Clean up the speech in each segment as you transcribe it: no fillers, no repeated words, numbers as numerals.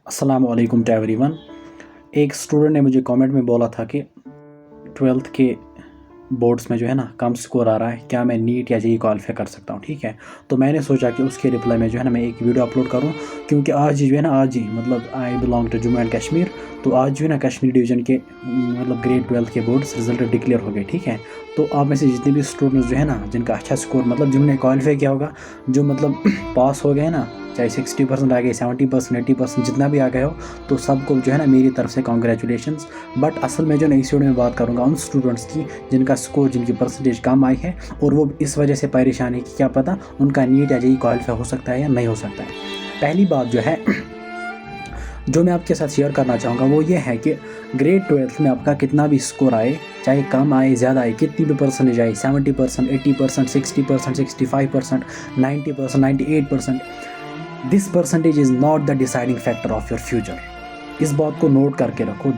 अस्सलामु अलैकुम to everyone. एक स्टूडेंट ने मुझे कमेंट में बोला था कि 12th के बोर्ड्स में जो है ना कम स्कोर आ रहा है, क्या मैं नीट या जेईई क्वालिफाई कर सकता हूँ। ठीक है, तो मैंने सोचा कि उसके रिप्लाई में जो है ना मैं एक वीडियो अपलोड करूँ, क्योंकि आज ही जो है ना मतलब I belong to Jammu and Kashmir. तो आज जो है ना कश्मीर डिवीज़न के ग्रेड 12th के बोर्ड्स रिजल्ट डिक्लेयर हो गए। ठीक है, तो आप में से जितने भी स्टूडेंट्स जो है ना जिनका अच्छा स्कोर जिन्होंने क्वालिफाई किया होगा, जो पास हो गए ना, चाहे 60% आ गए, 70%, 80% जितना भी आ गए हो, तो सबको जो है ना मेरी तरफ से कॉन्ग्रेचुलेशंस। बट असल में जो इस वीडियो में बात करूँगा उन स्टूडेंट्स की जिनका स्कोर, जिनकी परसेंटेज कम आई है और वो इस वजह से परेशान है कि क्या पता उनका नीट या जेईई क्वालिफाई हो सकता है या नहीं हो सकता है। पहली बात जो है जो मैं आपके साथ शेयर करना चाहूँगा वो ये है कि ग्रेड 12th में आपका कितना भी स्कोर आए, चाहे कम आए ज़्यादा आए, कितनी भी परसेंटेज आए, 70%, 80%, 60%, 65%, 90%, 98%, this percentage is not the deciding factor of your future. इस बात को नोट करके रखो।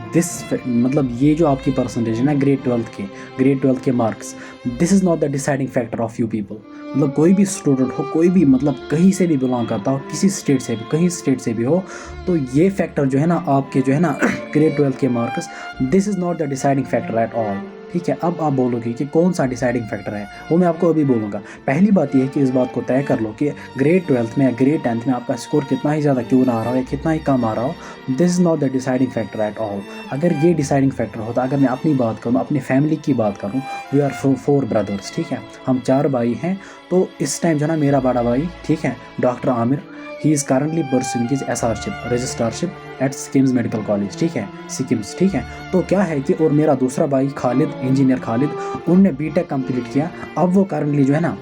ये जो आपकी परसेंटेज है ना ग्रेड 12th के marks, this is not the deciding factor of you people. कोई भी स्टूडेंट हो, कोई भी कहीं से भी बिलोंग करता हो, किसी स्टेट से भी, कहीं स्टेट से भी हो, तो ये फैक्टर जो है ना आपके जो है ना ग्रेड 12th के marks, this is not the deciding factor at all. ठीक है, अब आप बोलोगे कि कौन सा डिसाइडिंग फैक्टर है, वो मैं आपको अभी बोलूँगा। पहली बात यह है कि इस बात को तय कर लो कि ग्रेड 12th में या ग्रेड 10th में आपका स्कोर कितना ही ज़्यादा क्यों ना आ रहा हो या कितना ही कम आ रहा हो, this is not the deciding factor eight all. अगर ये डिसाइडिंग फैक्टर होता, अगर मैं अपनी बात करूँ, अपनी फैमिली की बात करूँ, वी आर 4 ब्रदर्स। ठीक है, हम 4 भाई हैं। तो इस टाइम जो है ना मेरा बड़ा भाई, ठीक है, डॉक्टर आमिर, ही is currently pursuing his SRship, registrarship at Sikkim's medical college. ठीक है, सिक्किम्स। ठीक है, तो क्या है कि और मेरा दूसरा भाई खालिद, इंजीनियर खालिद, उनने बीटेक कंप्लीट किया। अब वो करंटली जो है ना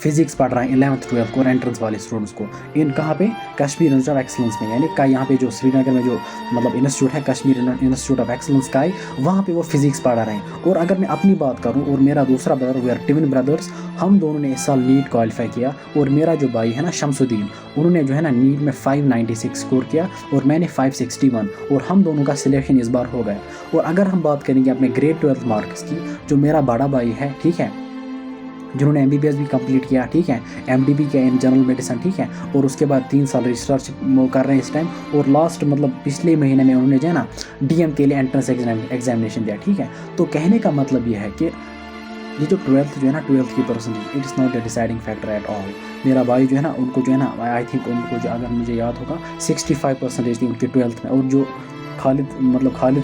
फिजिक्स पढ़ रहा है 11th 12th को, एंट्रेंस वाले स्टूडेंट्स को। इन कहाँ पे? कश्मीर इंस्टीट्यूट ऑफ एक्सलेंस में, यानी का यहाँ पे जो श्रीनगर में जो इंस्टीट्यूट है, कश्मीर इंस्टीट्यूट ऑफ एक्सलेंस का है, वहाँ पे वो फिजिक्स पढ़ा रहे हैं। और अगर मैं अपनी बात करूँ और मेरा दूसरा brother, we are twin brothers, हम दोनों ने इस साल नीट क्वालिफाई किया। और मेरा जो भाई है ना शमसुद्दीन, उन्होंने जो है ना नीट में 596 स्कोर किया और मैंने 561, और हम दोनों का सिलेक्शन इस बार हो गया। और अगर हम बात करेंगे अपने ग्रेड 12th मार्क्स की, जो मेरा बड़ा भाई है, ठीक है, जिन्होंने MBBS भी कंप्लीट किया, ठीक है, MD भी किया इन जनरल मेडिसिन, ठीक है, और उसके बाद 3 साल रिसर्च कर रहे हैं इस टाइम। और लास्ट पिछले महीने में उन्होंने जो है ना DM के लिए एंट्रेंस एग्जामिनेशन दिया। ठीक है, तो कहने का मतलब यह है कि ये जो 12th जो है ना 12th की percentage, it is not the deciding factor at all. मेरा भाई जो है ना, उनको जो है ना आई थिंक उनको जो, अगर मुझे याद होगा, 65% थी उनकी 12th में। और जो खालिद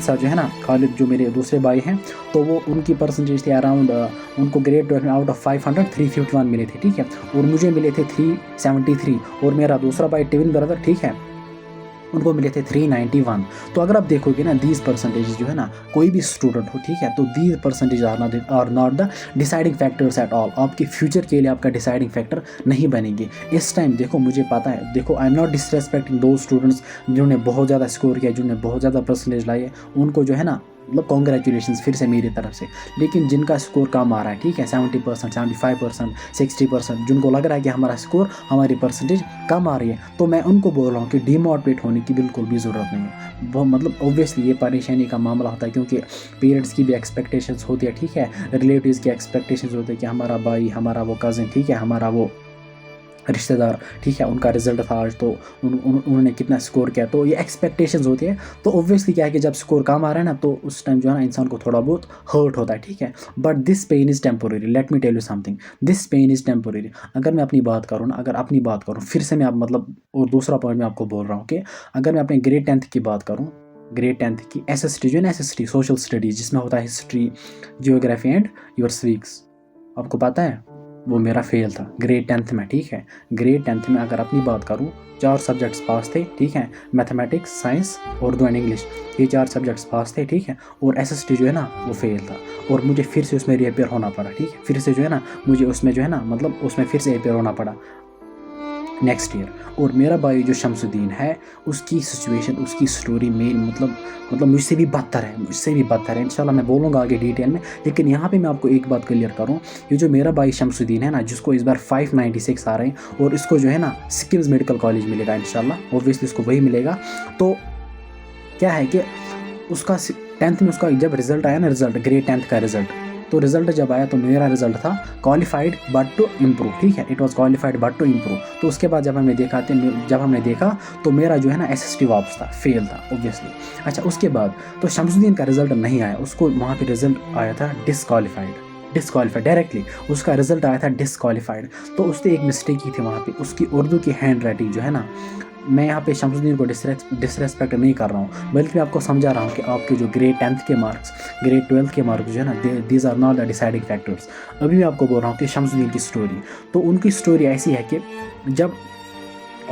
साहब जो है ना, खालिद जो मेरे दूसरे भाई हैं, तो वो उनकी परसेंटेज थी अराउंड, उनको ग्रेड 12 में आउट ऑफ 500 351 मिले थे। ठीक है, और मुझे मिले थे 373, और मेरा दूसरा भाई ट्विन ब्रदर, ठीक है, उनको मिले थे 391। तो अगर आप देखोगे ना, दीज परसेंटेज जो है ना, कोई भी स्टूडेंट हो, ठीक है, तो these percentage are not the deciding factors at all. आपके फ्यूचर के लिए आपका डिसाइडिंग फैक्टर नहीं बनेंगे इस टाइम। देखो, मुझे पता है, देखो, आई एम नॉट डिसरेस्पेक्टिंग दो स्टूडेंट्स जिन्होंने बहुत ज़्यादा स्कोर किया, जिन्होंने बहुत ज़्यादा परसेंटेज लाई है, उनको जो है ना कॉन्ग्रेचुलेशन फिर से मेरी तरफ से। लेकिन जिनका स्कोर कम आ रहा है, ठीक है, 70%, 75%, 60%, जिनको लग रहा है कि हमारा स्कोर, हमारी परसेंटेज कम आ रही है, तो मैं उनको बोल रहा हूँ कि डिमोटिवेट होने की बिल्कुल भी ज़रूरत नहीं है। वो ऑब्वियसली ये परेशानी का मामला होता है, क्योंकि पेरेंट्स की भी एक्सपेक्टेशंस होती है, ठीक है, रिलेटिव्स की एक्सपेक्टेशंस होती है कि हमारा भाई, हमारा वो कज़न, ठीक है, हमारा वो रिश्तेदार, ठीक है, उनका रिजल्ट था आज, तो उन्होंने कितना स्कोर किया, तो ये एक्सपेक्टेशंस होती है। तो ऑब्वियसली क्या है कि जब स्कोर कम आ रहा है ना, तो उस टाइम जो है ना इंसान को थोड़ा बहुत हर्ट होता है। ठीक है, but this pain is temporary, let me tell you something, this pain is temporary. अगर मैं अपनी बात करूँ ना, अगर अपनी बात करूँ फिर से मैं और दूसरा पॉइंट मैं आपको बोल रहा हूँ कि अगर मैं अपने ग्रेड 10th की बात करूँ, ग्रेड 10th की SST जो है ना, SST सोशल स्टडीज़, जिसमें होता है history, geography and your civics, आपको पता है वो मेरा फेल था ग्रेड 10th में। ठीक है, ग्रेड 10th में अगर अपनी बात करूँ, 4 सब्जेक्ट्स पास थे, ठीक है, mathematics, science, Urdu and English, ये 4 सब्जेक्ट्स पास थे, ठीक है, और SST जो है ना वो फेल था, और मुझे फिर से उसमें रीअपेयर होना पड़ा। ठीक है, फिर से जो है ना मुझे उसमें जो है ना उसमें फिर से अपेयर होना पड़ा नेक्स्ट ईयर। और मेरा भाई जो शमसुद्दीन है, उसकी सिचुएशन, उसकी स्टोरी मेरी मुझसे भी बदतर है, इंशाल्लाह मैं बोलूँगा आगे डिटेल में। लेकिन यहाँ पे मैं आपको एक बात क्लियर करूँ, ये जो मेरा भाई शमसुद्दीन है ना, जिसको इस बार 596 आ रहे हैं, और इसको जो है ना सिक्किम्स मेडिकल कॉलेज मिलेगा इंशाल्लाह, ऑब्वियसली इसको वही मिलेगा। तो क्या है कि उसका 10th में उसका जब रिजल्ट आया ना, ग्रेड 10th का रिजल्ट, तो रिजल्ट जब आया तो मेरा रिजल्ट था क्वालिफाइड बट टू इम्प्रूव, ठीक है, it was qualified but to improve. तो उसके बाद जब हमने देखा तो मेरा जो है ना SST वापस था, फेल था ऑब्वियसली। अच्छा, उसके बाद तो शमसुद्दीन का रिजल्ट नहीं आया, उसको वहाँ पे रिजल्ट आया था डिसक्वालीफाइड डायरेक्टली, उसका रिजल्ट आया था डिसक्वालीफाइड। तो उसने एक मिस्टेक की थी वहाँ पे, उसकी उर्दू की हैंड राइटिंग जो है ना, मैं यहाँ पे शमसुद्दीन को डिसरेस्पेक्ट नहीं कर रहा हूँ, बल्कि मैं आपको समझा रहा हूँ कि आपके जो ग्रेड 10th के मार्क्स, ग्रेड 12th के मार्क्स जो है ना, these are not the deciding factors. अभी मैं आपको बोल रहा हूँ कि शमसुद्दीन की स्टोरी, तो उनकी स्टोरी ऐसी है कि जब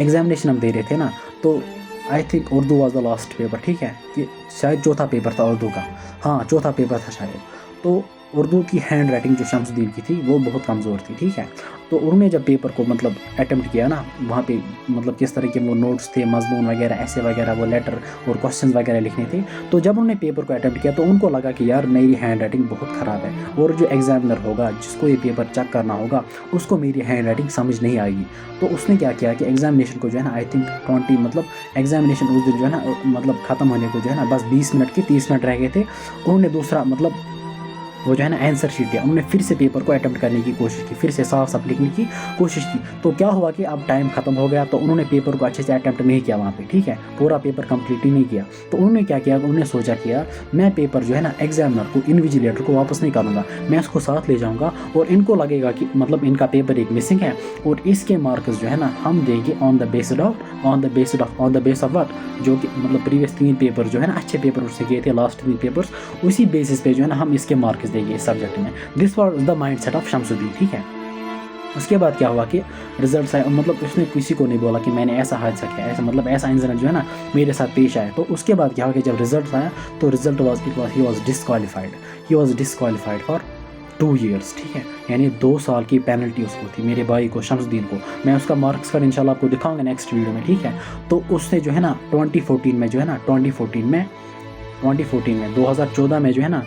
एग्जामिनेशन हम दे रहे थे ना, तो I think Urdu was the last paper, ठीक है, कि शायद चौथा पेपर था उर्दू का, हाँ चौथा पेपर था शायद। तो उर्दू की हैंड राइटिंग जो शमसुद्दीन की थी वो बहुत कमज़ोर थी, ठीक है। तो उन्होंने जब पेपर को मतलब अटेम्प्ट किया ना, वहाँ पे मतलब किस तरह के वो नोट्स थे, मजमून वगैरह, ऐसे वगैरह, वो लेटर और क्वेश्चंस वगैरह लिखने थे। तो जब उन्होंने पेपर को अटेम्प्ट किया तो उनको लगा कि यार मेरी हैंड राइटिंग बहुत ख़राब है, और जो एग्जामिनर होगा, जिसको ये पेपर चेक करना होगा, उसको मेरी हैंड राइटिंग समझ नहीं आएगी। तो उसने क्या किया कि एग्जामिनेशन को जो है ना, आई थिंक 20 मतलब एग्जामिनेशन उस दिन जो है ना, मतलब ख़त्म होने को जो है ना बस 20 मिनट के 30 मिनट रह गए थे। उन्होंने दूसरा मतलब वो जो है ना आंसर शीट दिया, उन्होंने फिर से पेपर को अटेम्प्ट करने की कोशिश की, फिर से साफ साफ लिखने की कोशिश की। तो क्या हुआ कि अब टाइम खत्म हो गया, तो उन्होंने पेपर को अच्छे से अटेम्प्ट नहीं किया वहाँ पे, ठीक है, पूरा पेपर कंप्लीट ही नहीं किया। तो उन्होंने क्या किया, उन्होंने सोचा कि यार मैं पेपर जो है ना एग्जामिनर को, इन्विजिलेटर को वापस नहीं करूँगा, मैं उसको साथ ले जाऊँगा, और इनको लगेगा कि मतलब इनका पेपर एक मिसिंग है, और इसके मार्क्स जो है ना हम देंगे on the base of what, जो कि मतलब प्रीवियस 3 पेपर जो है ना अच्छे पेपर उससे किए थे, लास्ट 3 पेपर्स, उसी बेसिस पे जो है ना हम इसके मार्क्स देंगे इस सब्जेक्ट में। This was the mindset of Shamsuddin, ठीक है। उसके बाद क्या हुआ कि रिजल्ट आए, मतलब उसने किसी को नहीं बोला कि मैंने ऐसा हादसा किया, ऐसा मतलब ऐसा इंसिडेंट जो है ना मेरे साथ पेश आया। तो उसके बाद क्या हुआ कि जब रिजल्ट आया तो result he was disqualified for 2 years, ठीक है, यानी 2 साल की पेनल्टी उसको थी, मेरे भाई को, शमसुद्दीन को। मैं उसका मार्क्स कार्ड इंशाल्लाह आपको दिखाऊंगा नेक्स्ट वीडियो में, ठीक है। तो उसने जो है ना 2014 में 2014 में जो है ना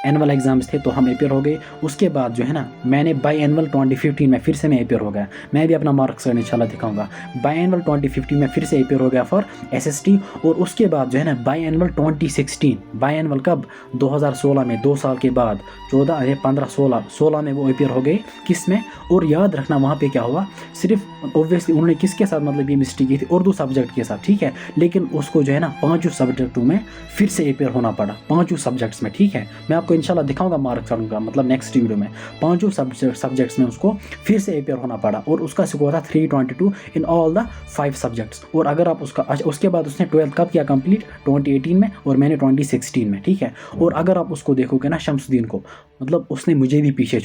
एनुअल एग्जाम्स थे, तो हम अपियर हो गए। उसके बाद जो है ना मैंने बाई एनुअल 2015 में फिर से मैं अपियर हो गया, मैं भी अपना मार्क्स कार्ड इंशाल्लाह दिखाऊंगा। बाई एनुअल 2015 में फिर से अपियर हो गया फॉर SST, और उसके बाद जो है ना बाई एनुअल 2016, बाई एनुअल कब, 2016 में, 2 साल के बाद, 16 में वो अपियर हो गए, किस में, और याद रखना वहाँ पे क्या हुआ, सिर्फ ऑब्वियसली उन्होंने किसके साथ मतलब ये मिस्टेक की थी, उर्दू सब्जेक्ट के साथ, ठीक है, लेकिन उसको जो है ना 5 सब्जेक्टों में फिर से अपियर होना पड़ा, 5 सब्जेक्ट्स में, ठीक है। मैं आपको इंशाल्लाह दिखाऊंगा मार्क्स करूंगा मतलब नेक्स्ट वीडियो में, 5 सब्जेक्ट्स में उसको फिर से अपियर होना पड़ा, और उसका स्कोर था 322 इन ऑल द 5 सब्जेक्ट्स। और अगर आप उसके बाद उसने 12th कब किया कंप्लीट, 2018 में, और मैंने 2016 में, ठीक है। और अगर आप उसको देखोगे ना शमसुद्दीन को, मतलब उसने मुझे भी पीछे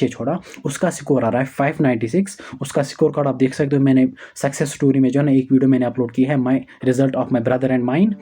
छोड़ा, उसका स्कोर आ रहा है 596, उसका स्कोर कार्ड आप देख सकते हो, मैंने सक्सेस स्टोरी में जो है ना एक वीडियो मैंने अपलोड की है, माई result of my brother and mine,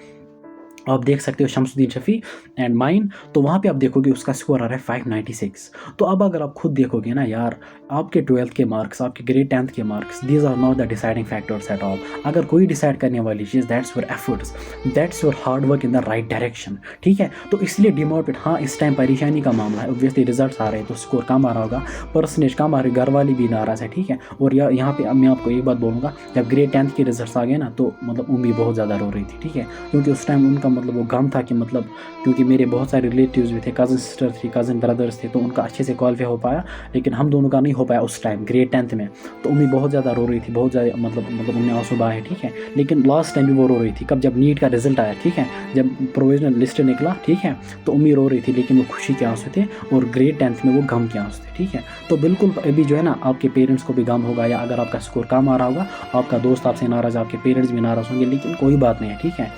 आप देख सकते हो शमसुद्दीन शफी एंड माइन। तो वहाँ पे आप देखोगे उसका स्कोर आ रहा है 596। तो अब अगर आप खुद देखोगे ना यार, आपके 12th के मार्क्स, आपके ग्रेड 10th के marks, these are not the deciding factors at all. अगर कोई डिसाइड करने वाली चीज़, that's your efforts, that's your hard work in the right direction, ठीक है। तो इसलिए डिमोटिवेट, हाँ इस टाइम परेशानी का मामला है, ऑब्वियसली रिजल्ट आ रहे हैं तो स्कोर कम आ रहा होगा, परसेंटेज कम आ रही, घर वाली भी नाराज़ है, ठीक है। और यहाँ पे अब मैं आपको एक बात बोलूँगा, जब ग्रेड 10th के रिजल्ट आ गए ना, तो मतलब उम्मीद बहुत ज़्यादा रो रही थी, ठीक है, क्योंकि उस टाइम उनका मतलब वो गम था कि मतलब, क्योंकि मेरे बहुत सारे रिलेटिव्स भी थे, कज़न सिस्टर थी, कज़न ब्रदर्स थे, तो उनका अच्छे से क्वालिफाई हो पाया, लेकिन हम दोनों का नहीं हो पाया उस टाइम ग्रेड 10th में। तो उम्मीद बहुत ज़्यादा रो रही थी, बहुत ज़्यादा मतलब उन्हें आंसू बहाए, ठीक है। लेकिन लास्ट टाइम भी वो रो रही थी, कब, जब नीट का रिजल्ट आया, ठीक है, जब प्रोविजनल लिस्ट निकला, ठीक है, तो उम्मीद रो रही थी, लेकिन वो खुशी के आंसू थे, और ग्रेड 10th में वो गम के आंसू थे, ठीक है। तो बिल्कुल अभी जो है ना आपके पेरेंट्स को भी गम होगा, या अगर आपका स्कोर कम आ रहा होगा, आपका दोस्त आपसे नाराज़, आपके पेरेंट्स भी नाराज़ होंगे, लेकिन कोई बात नहीं है, ठीक है।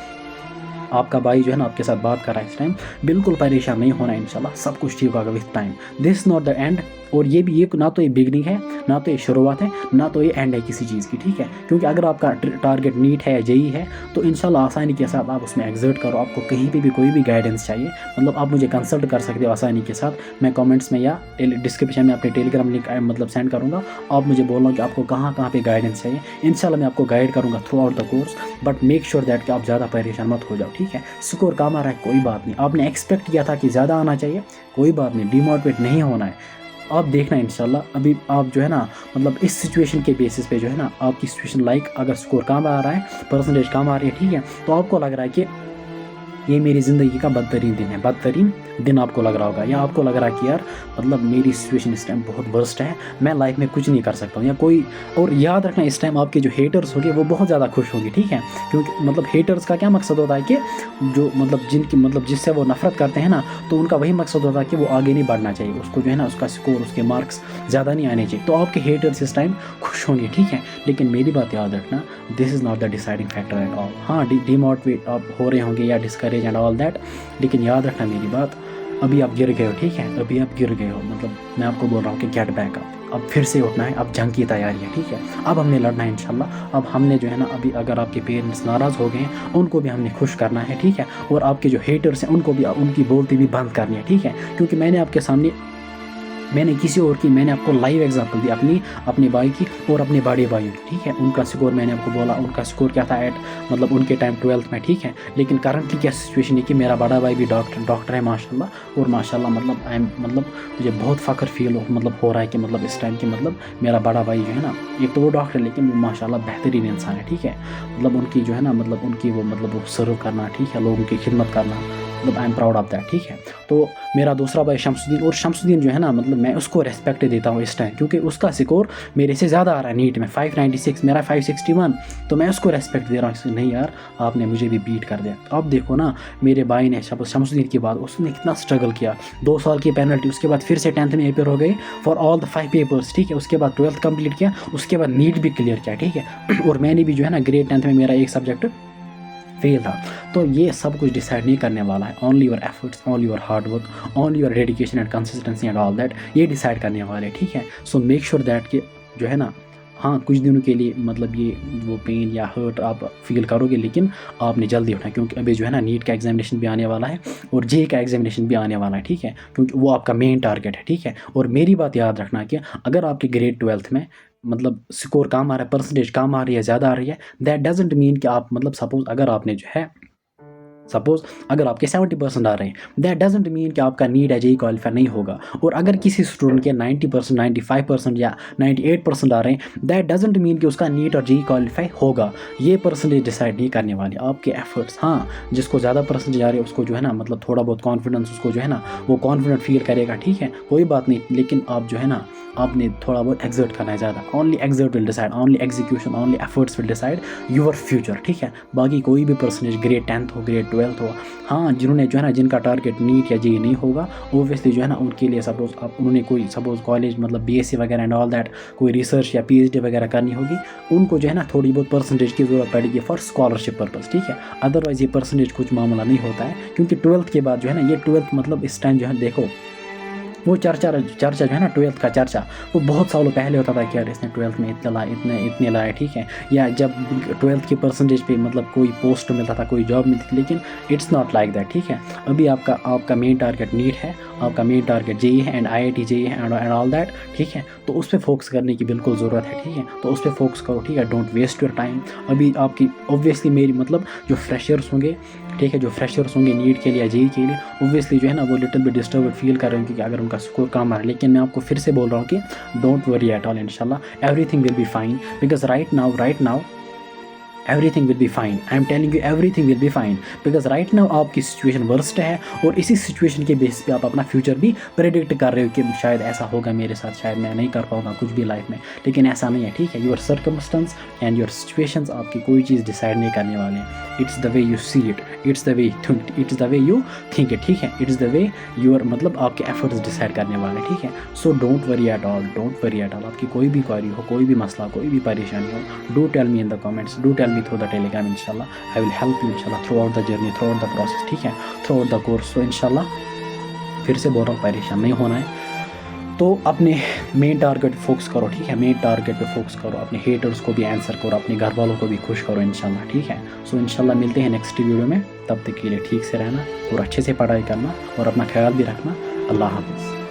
आपका भाई जो है ना आपके साथ बात कर रहा है इस टाइम, बिल्कुल परेशान नहीं होना, इंशाल्लाह सब कुछ ठीक होगा with time. This not the end, और ये भी, ये ना तो ये बिगनिंग है, ना तो ये शुरुआत है, ना तो ये एंड है किसी चीज़ की, ठीक है। क्योंकि अगर आपका टारगेट नीट है, जेई है, तो इंशाल्लाह आसानी के साथ आप उसमें एग्जर्ट करो। आपको कहीं पे भी कोई भी गाइडेंस चाहिए, मतलब आप मुझे कंसल्ट कर सकते हो आसानी के साथ। मैं कमेंट्स में या डिस्क्रिप्शन में अपने टेलीग्राम लिंक मतलब सेंड करूँगा, आप मुझे बोलना कि आपको कहाँ पे गाइडेंस चाहिए, इंशाल्लाह मैं आपको गाइड करूँगा through out the course. But make sure that कि आप ज़्यादा परेशान मत हो जाओ, ठीक है। स्कोर कम आ रहा है, कोई बात नहीं, आपने एक्सपेक्ट किया था कि ज़्यादा आना चाहिए, कोई बात नहीं, डिमोटिवेट नहीं होना है। आप देखना इंशाल्लाह, अभी आप जो है ना मतलब इस सिचुएशन के बेसिस पे जो है ना, आपकी सिचुएशन लाइक अगर स्कोर कम आ रहा है, परसेंटेज कम आ रही है, ठीक है, तो आपको लग रहा है कि ये मेरी ज़िंदगी का बदतरीन दिन है, बदतरीन दिन आपको लग रहा होगा, या आपको लग रहा है कि यार मतलब मेरी सिचुएशन इस टाइम बहुत वर्स्ट है, मैं लाइफ में कुछ नहीं कर सकता हूँ या कोई। और याद रखना इस टाइम आपके जो हेटर्स होंगे वो बहुत ज़्यादा खुश होंगे, ठीक है, क्योंकि मतलब हेटर्स का क्या मकसद होता है कि जो मतलब जिनकी मतलब जिससे वो नफरत करते हैं ना, तो उनका वही मकसद होता है कि वो आगे नहीं बढ़ना चाहिए, उसको जो है ना उसका स्कोर, उसके मार्क्स ज़्यादा नहीं आने चाहिए। तो आपके हेटर्स इस टाइम खुश होंगे, ठीक है, लेकिन मेरी बात याद रखना, this is not the deciding factor at all. हाँ, डिमोटिवेट आप हो रहे होंगे या डिस्करेज एंड ऑल दैट, लेकिन याद रखना मेरी बात, अभी आप गिर गए हो, ठीक है, अभी आप गिर गए हो, मतलब मैं आपको बोल रहा हूँ कि गेट बैक अप, अब फिर से उठना है, अब जंग की तैयारी है, ठीक है, अब हमने लड़ना है इंशाल्लाह। अब हमने जो है ना, अभी अगर आपके पेरेंट्स नाराज़ हो गए हैं उनको भी हमने खुश करना है, ठीक है, और आपके जो हेटर्स हैं उनको भी उनकी बोलती भी बंद करनी है, ठीक है, क्योंकि मैंने आपके सामने, मैंने किसी और की, मैंने आपको लाइव एग्जांपल दी अपने भाई की और अपने बड़े भाइयों की, ठीक है, उनका स्कोर मैंने आपको बोला, उनका स्कोर क्या था एट मतलब उनके टाइम 12th में, ठीक है, लेकिन करंटली क्या सिचुएशन है कि मेरा बड़ा भाई भी डॉक्टर है माशाल्लाह, और माशाल्लाह मतलब मुझे बहुत फ़ख्र फील मतलब हो रहा है कि मतलब इस टाइम की मतलब मेरा बड़ा भाई जो है ना, एक तो वो डॉक्टर है लेकिन वो माशाल्लाह बेहतरीन इंसान है, ठीक है, मतलब उनकी जो है ना मतलब उनकी वो सर्व करना, ठीक है, लोगों की खिदमत करना, मतलब I am proud of that, ठीक है। तो मेरा दूसरा भाई शमसुद्दीन, और शमसुद्दीन जो है ना मतलब मैं उसको रेस्पेक्ट देता हूँ इस टाइम, क्योंकि उसका स्कोर मेरे से ज़्यादा आ रहा है नीट में 596, मेरा 561, तो मैं उसको रेस्पेक्ट दे रहा हूँ, इसलिए नहीं यार आपने मुझे भी बीट कर दिया। तो अब देखो ना मेरे भाई ने शमसुद्दीन की बात, उसने कितना स्ट्रगल किया, 2 साल की पेनल्टी, उसके बाद फिर से 10th में अपेयर हो गई फॉर ऑल द 5 पेपर्स, ठीक है, उसके बाद 12th कंप्लीट किया, उसके बाद नीट भी क्लियर किया, ठीक है, और मैंने भी जो है ना ग्रेड 10th में मेरा एक सब्जेक्ट फेल था। तो ये सब कुछ डिसाइड नहीं करने वाला है, only your efforts, only your hard work, only your dedication and consistency and all that, ये डिसाइड करने वाले, ठीक है। सो मेक श्योर दैट कि जो है ना, हाँ कुछ दिनों के लिए मतलब ये वो पेन या हर्ट आप फील करोगे, लेकिन आपने जल्दी उठना, क्योंकि अभी जो है ना नीट का एग्जामिनेशन भी आने वाला है और जेईई का एग्जामिनेशन भी आने वाला है, ठीक है, क्योंकि वो आपका मेन टारगेट है, ठीक है। और मेरी बात याद रखना कि अगर आपके ग्रेड 12th में मतलब स्कोर कम आ रहा है, परसेंटेज कम आ रही है, ज़्यादा आ रही है, दैट डजेंट मीन कि आप मतलब सपोज अगर आपके 70% आ रहे हैं, दैट डजेंट मीन कि आपका नीट या जेईई क्वालिफाई नहीं होगा। और अगर किसी स्टूडेंट के 90%, 95% या 98% आ रहे हैं, दैट डजेंट मीन कि उसका नीट और जेईई क्वालिफाई होगा। ये परसेंटेज डिसाइड नहीं करने वाले, आपके एफर्ट्स। हाँ, जिसको ज़्यादा परसेंटेज आ रही है उसको जो है ना मतलब थोड़ा बहुत कॉन्फिडेंस, उसको जो है ना वो कॉन्फिडेंट फील करेगा, ठीक है, कोई बात नहीं, लेकिन आप जो है ना आपने थोड़ा बहुत एक्सर्ट करना है ज़्यादा। Only exert will decide, only execution, only efforts will decide your future, ठीक है। बाकी कोई भी परसेंटेज ग्रेड 10th हो, ग्रेड 12th हो, हाँ जिन्होंने जो है ना जिनका टारगेट नीट या जेईई नहीं होगा, ओबियसली जो है ना उनके लिए सपोज आप उन्होंने कोई सपोज कॉलेज मतलब बीएससी वगैरह एंड ऑल दैट कोई रिसर्च या पीएचडी वगैरह करनी होगी, उनको जो है ना थोड़ी बहुत परसेंटेज की ज़रूरत पड़ेगी फॉर स्कॉलरशिप पर्पज़, ठीक है। अदरवाइज़ ये परसेंटेज कुछ मामला नहीं होता है, क्योंकि 12th के बाद जो है ना ये 12th मतलब इस टाइम जो है देखो वो चर्चा जो है ना 12th का चर्चा, वो बहुत सालों पहले होता था कि यार इसने 12th में इतने लाए, ठीक है, या जब 12th के परसेंटेज पे मतलब कोई पोस्ट मिलता था, कोई जॉब मिलती थी, लेकिन इट्स नॉट लाइक दैट, ठीक है। अभी आपका मेन टारगेट नीट है, आपका मेन टारगेट जेईई है एंड आईआईटी जेईई है एंड ऑल दैट, ठीक है, तो उस पर फोकस करने की बिल्कुल ज़रूरत है, ठीक है, तो उस पर फोकस करो, ठीक है, डोंट वेस्ट योर टाइम। अभी आपकी ऑब्वियसली मेरी मतलब जो फ्रेशर्स होंगे, ठीक है, जो फ्रेशर्स होंगे नीट के लिए या जेईई के लिए, ऑब्वियसली जो है ना वो लिटिल बिट डिस्टर्ब फील कर रहे हैं, क्योंकि अगर उनका स्कोर कम आ रहा है, लेकिन मैं आपको फिर से बोल रहा हूँ कि डोंट वरी एट ऑल, इंशाल्लाह everything will be fine, because right now everything will be fine. I am telling you everything will be fine because right now आपकी सिचुएशन वर्स्ट है, और इसी सिचुएशन के बेस पे आप अपना फ्यूचर भी प्रेडिक्ट कर रहे हो कि शायद ऐसा होगा मेरे साथ, शायद मैं नहीं कर पाऊंगा कुछ भी लाइफ में, लेकिन ऐसा नहीं है, ठीक है। Your circumstance and your situations आपकी कोई चीज़ डिसाइड नहीं करने वाले हैं। It's the way you see it, it's the way you think it, ठीक है, इट्स द वे योर मतलब आपके एफर्ट्स डिसाइड करने वाले, ठीक है। So don't worry at all, आपकी कोई भी क्वेरी हो, कोई भी मसला, कोई भी परेशानी हो, do tell me in the comments, do tell me through the Telegram, इंशाल्लाह आई विल हेल्प यू इंशाल्लाह throughout the journey, throughout the process, ठीक है, थ्रू आउट द कोर्स। तो इंशाल्लाह फिर से बोल रहा हूँ परेशान नहीं होना है, तो अपने मेन टारगेट फोकस करो, ठीक है, मेन टारगेट पे फोकस करो, अपने हेटर्स को भी आंसर करो, अपने घर वालों को भी खुश करो इंशाल्लाह, ठीक है। सो इंशाल्लाह मिलते हैं नेक्स्ट वीडियो में, तब तक के लिए ठीक से रहना और अच्छे से पढ़ाई करना और अपना ख्याल भी रखना। अल्लाह हाफिज़।